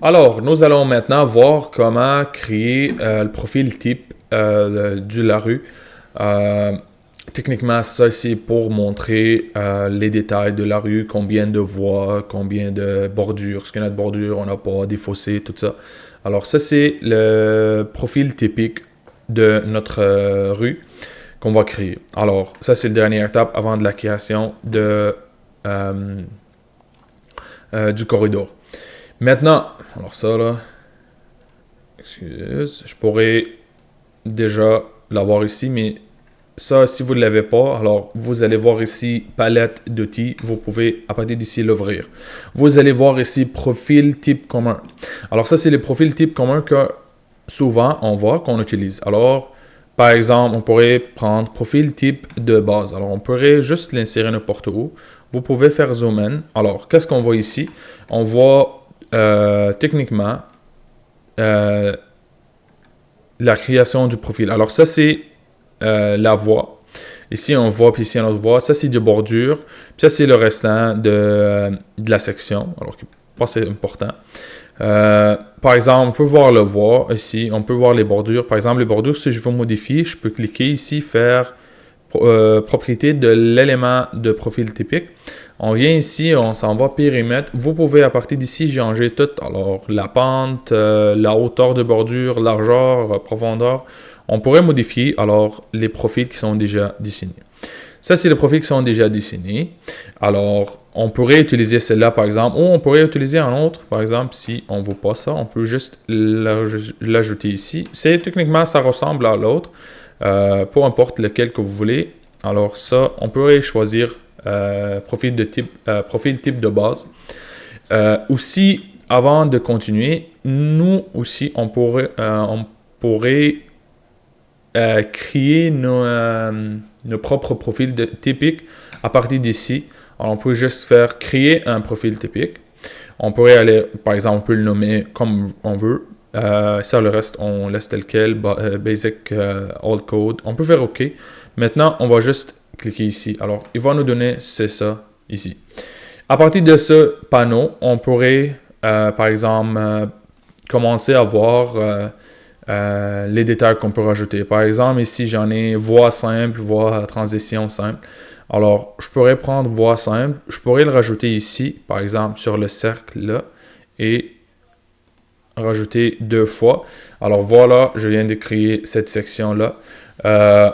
Alors, nous allons maintenant voir comment créer le profil type de la rue. Euh, Techniquement, ça c'est pour montrer les détails de la rue, combien de voies, combien de bordures, est-ce qu'il y a de bordures, on n'a pas, des fossés, tout ça. Alors ça c'est le profil typique de notre rue qu'on va créer. Alors ça c'est la dernière étape avant de la création euh, du corridor. Maintenant, alors ça là, excusez, je pourrais déjà l'avoir ici, mais ça, si vous ne l'avez pas, alors vous allez voir ici palette d'outils. Vous pouvez à partir d'ici l'ouvrir. Vous allez voir ici profil type commun. Alors ça, c'est les profils type commun que souvent on voit qu'on utilise. Alors, par exemple, on pourrait prendre profil type de base. Alors, on pourrait juste l'insérer n'importe où. Vous pouvez faire zoom in. Alors, qu'est-ce qu'on voit ici? On voit techniquement euh, la création du profil. Alors, ça, c'est la voie. Ici, on voit, puis ici, on voit. Ça, c'est de bordure. Puis ça, c'est le restant de la section. Alors, pas c'est important. Par exemple, on peut voir le voie ici. On peut voir les bordures. Par exemple, les bordures, si je veux modifier, je peux cliquer ici, faire propriété de l'élément de profil typique. On vient ici, on s'en va périmètre. Vous pouvez à partir d'ici changer tout. Alors, la pente, la hauteur de bordure, largeur, profondeur. On pourrait modifier alors les profils qui sont déjà dessinés. Ça, c'est les profils qui sont déjà dessinés. Alors, on pourrait utiliser celle-là, par exemple, ou on pourrait utiliser un autre, par exemple, si on ne veut pas ça, on peut juste l'ajouter ici. C'est techniquement, ça ressemble à l'autre, peu importe lequel que vous voulez. Alors ça, on pourrait choisir profil type de base. Aussi, avant de continuer, nous aussi, on pourrait créer nos propres profils typiques à partir d'ici. Alors, on peut juste faire créer un profil typique. On pourrait aller, par exemple, on peut le nommer comme on veut. Ça, le reste, on laisse tel quel, basic, old code. On peut faire OK. Maintenant, on va juste cliquer ici. Alors, il va nous donner, c'est ça, ici. À partir de ce panneau, on pourrait, par exemple, commencer à voir les détails qu'on peut rajouter. Par exemple, ici, j'en ai voix simple, voix transition simple. Alors, je pourrais prendre voix simple, je pourrais le rajouter ici, par exemple, sur le cercle là, et rajouter 2 fois. Alors voilà, je viens de créer cette section-là.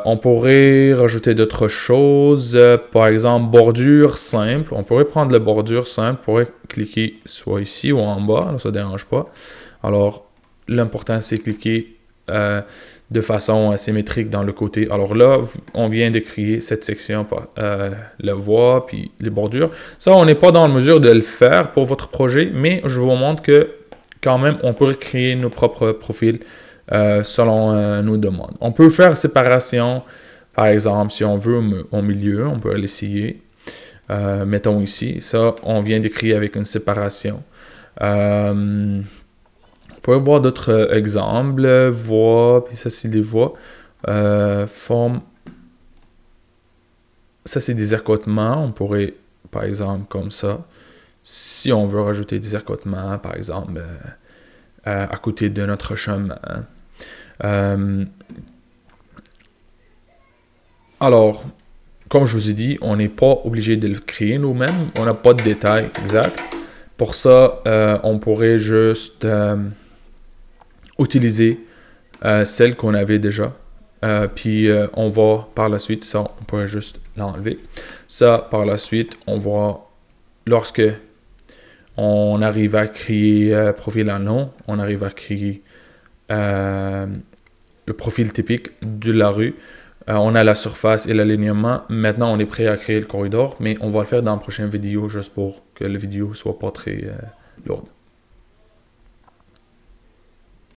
On pourrait rajouter d'autres choses, par exemple bordure simple. On pourrait prendre la bordure simple, on pourrait cliquer soit ici ou en bas, ça ne dérange pas. Alors l'important c'est cliquer de façon symétrique dans le côté. Alors là, on vient de créer cette section, la voix, puis les bordures. Ça, on n'est pas dans la mesure de le faire pour votre projet, mais je vous montre que quand même, on peut créer nos propres profils selon nos demandes. On peut faire séparation, par exemple, si on veut au milieu, on peut l'essayer. Mettons ici, ça, on vient de créer avec une séparation. On peut voir d'autres exemples, voix, puis ça c'est des voix. Forme, ça c'est des accotements, on pourrait, par exemple, comme ça. Si on veut rajouter des accotements, par exemple, à côté de notre chemin. Alors, comme je vous ai dit, on n'est pas obligé de le créer nous-mêmes. On n'a pas de détails exacts. Pour ça, on pourrait juste utiliser celle qu'on avait déjà. Puis on va par la suite, ça, on pourrait juste l'enlever. Ça, par la suite, on va, lorsque on arrive à créer profil en nom, on arrive à créer le profil typique de la rue. On a la surface et l'alignement. Maintenant, on est prêt à créer le corridor, mais on va le faire dans la prochaine vidéo juste pour que la vidéo soit pas très lourde.